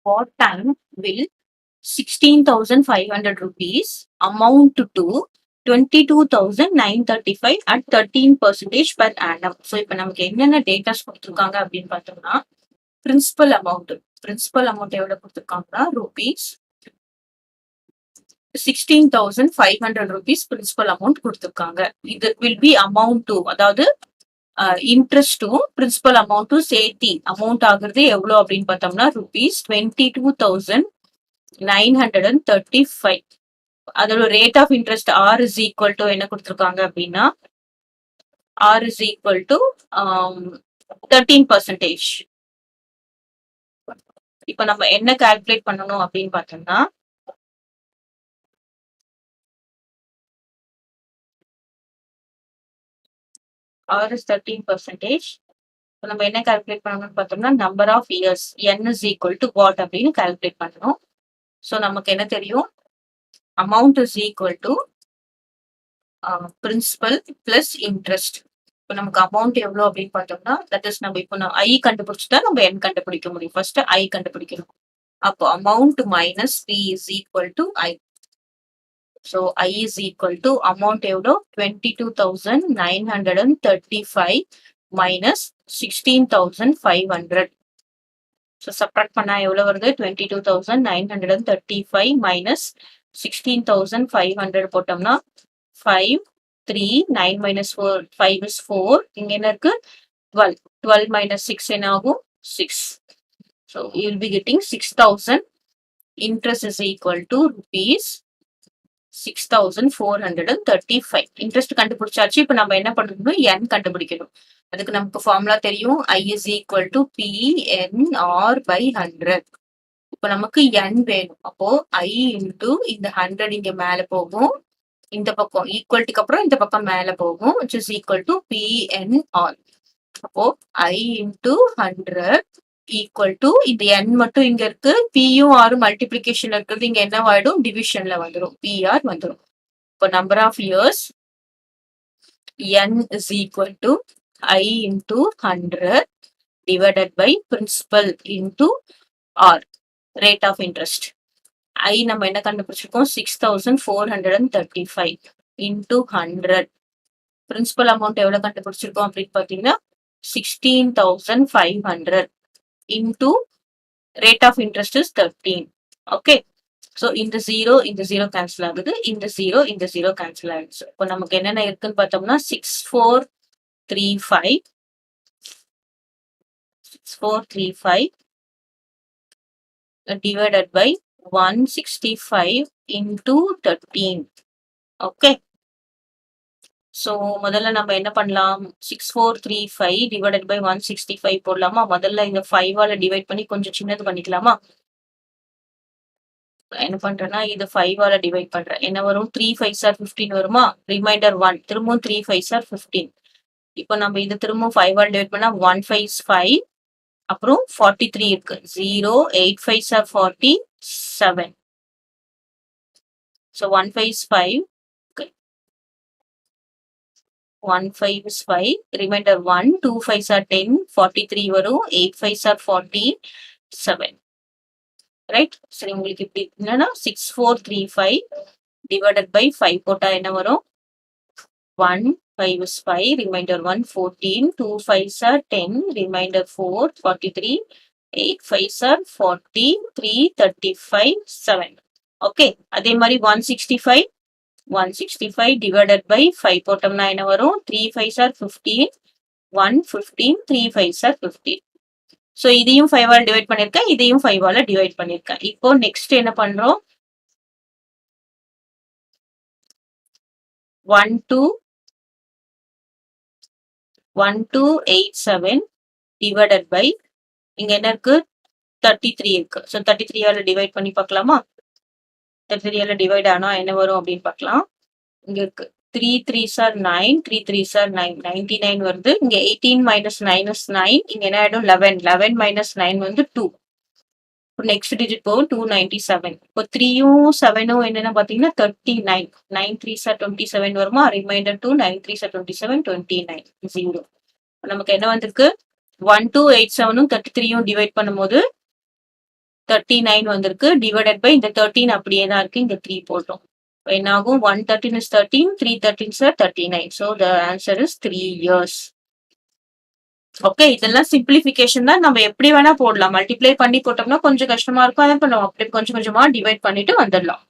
what time will 16,500 rupees amount to 22,935 at 13% per annum. So இப்போ நமக்கு என்னென்ன datas கொடுத்துருக்காங்க அப்படின்னு பார்த்தோம்னா பிரின்சிபல் அமௌண்ட் எவ்வளவு கொடுத்துருக்காங்கன்னா rupees 16,500 rupees பிரின்சிபல் அமௌண்ட் கொடுத்துருக்காங்க. இது வில் பி அமௌண்ட் டு, அதாவது இன்ட்ரெஸ்டும் பிரின்சிபல் அமௌண்ட்டும் சேர்த்தி அமௌண்ட் ஆகுறது எவ்வளவு அப்படின்னு பார்த்தோம்னா rupees 22,935. அதோட rate of interest R is equal to என்ன கொடுத்துருக்காங்க அப்படின்னா R is equal to 13%. இப்ப நம்ம என்ன கால்குலேட் பண்ணணும் அப்படின்னு பார்த்தோம்னா R is 13%. நம்ம என்ன கால்குலேட் பண்ணணும்னு பார்த்தோம்னா number of years N is equal to what அப்படின்னு கால்குலேட் பண்ணணும். ஸோ நமக்கு என்ன தெரியும், amount is equal to principal plus interest. இப்போ நமக்கு அமௌண்ட் எவ்வளோ அப்படின்னு பார்த்தோம்னா தட் இஸ் நம்ம இப்போ ஐ கண்டுபிடிச்சுட்டா நம்ம என் கண்டுபிடிக்க முடியும். ஃபர்ஸ்ட் ஐ கண்டுபிடிக்கணும். அப்போ amount minus P is equal to I. So I is equal to amount எவ்வளோ 22,935 மைனஸ் 16,500. ஸோ சப்ராக்ட் பண்ணா எவ்வளவு வருது, 22,935 மைனஸ் 16,500 போட்டோம்னா 5 3 9 minus 4 5 is 4. இங்க என்ன இருக்கு 12 12 minus 6 என்ன ஆகும் 6. So you will be getting 6,000. Interest is equal to rupees 6,435. Interest கண்டுபிடிச்சாச்சு. இப்ப நம்ம என்ன பண்ணணும், n கண்டுபிடிக்கணும். அதுக்கு நமக்கு ஃபார்முலா தெரியும், I is equal to PNR by 100. இப்ப நமக்கு n வேணும். அப்போ I into இந்த 100 இங்க மேல போகும், இந்த பக்கம் ஈக்குவல்ட்டுக்கு அப்புறம் இந்த பக்கம் மேல போகும், which is equal to PNR. அப்போ I into 100 equal to இந்த n மட்டும் இங்க இருக்கு, Pயும் R மல்டிபிளிகேஷன் இருக்கிறது இங்க என்ன ஆயிடும், டிவிஷன்ல வந்துடும், PR வந்துடும். இப்போ number of years n is equal to I into 100 divided by principal into R, rate of interest. I நம்ம என்ன கண்டுபிடிச்சிருக்கோம் 6,435 into 100. பிரின்சிபல் அமௌண்ட் எவ்வளவு கண்டுபிடிச்சிருக்கோம் அப்படின்னு பாத்தீங்கன்னா 16,500 into rate of interest is 13. Okay. So இந்த 0 cancel ஆகுது, இந்த 0 cancel ஆயிடுச்சு. இப்போ நமக்கு என்னென்ன இருக்குன்னு பார்த்தோம்னா 6435 divided by 165 into 13. Okay. So முதல்ல நம்ம என்ன பண்ணலாம், 6435 divided by 165 போடலாமா? முதல்ல இந்த 5 ஆல டிவைட் பண்ணி கொஞ்சம் சின்னது பண்ணிக்கலாமா? என்ன பண்றேன்னா இது 5 ஆல டிவைட் பண்றேன். என்ன வரும், 3 5s are 15 வருமா, ரிமைண்டர் 1, திரும்பவும் 3 5s are 15. இப்போ நம்ம இது திரும்பவும் 5 ஆல டிவைட் பண்ணா 1 5 is 5, அப்புறம் 43 இருக்கு, 0 8 5s are 47. So 1 5 is 5, 1 5 is 5, remainder 1, 2 5s are 10, 43 வரும், 8 5s are 47. ரைட். சரி, உங்களுக்கு இப்படி என்னன்னா 6435 divided by 5 போட்டா என்ன வரும், 1 5 is 5, remainder 1 14, 2 5s are 10, remainder 4 43, 8 5s are 40, 3 35 7. Okay. அதே மாதிரி 165 divided by 5 போட்டோம்னா என்ன வரும், 3 5s are 15, 1 15, 3 5s are 15. So இதையும் 5 ஆல டிவைட் பண்ணிருக்கேன், இதையும் 5 ஆல டிவைட் பண்ணிருக்கேன். இப்போ நெக்ஸ்ட் என்ன பண்றோம், 1287 divided by இங்க என்ன இருக்கு 33 இருக்கு. ஸோ 33 ஆல டிவைட் பண்ணி பார்க்கலாமா? 33 ஆல டிவைட் ஆனா என்ன வரும் அப்படின்னு பார்க்கலாம். இங்க இருக்கு 3 3s are 9, 3 3s are 9, 99 வருது. இங்க 18 minus 9 is 9, இங்க என்ன ஆயிடும் 11, 11 minus 9 வந்து 2. நெக்ஸ்ட் டிஜிட் போகும் 297. இப்போ 3யும் 7ம் என்னன்னா பாத்தீங்கன்னா 39, 9 3s are 27 வருமா, ரிமைண்டர் 2, 9 3s are 27, 29 0. நமக்கு என்ன வந்திருக்கு, 1287ம் 33யும் டிவைட் பண்ணும்போது 39 வந்திருக்கு. டிவைடட் பை இந்த 13 அப்படியே தான் இருக்கு. இங்க 3 போட்டோம். என்ன ஆகும்? 113 is 13, 3 13s are 39. So the answer is 3 years. Okay, இதெல்லாம் சிம்பிளிஃபிகேஷன் தான். நம்ம எப்படி வேணா போடலாம். மல்டிப்ளை பண்ணி போட்டோம்னா கொஞ்சம் கஷ்டமா இருக்கும். அதை பண்ணுவோம். அப்படி கொஞ்சம் கொஞ்சமா டிவைட் பண்ணிட்டு வந்துடலாம்.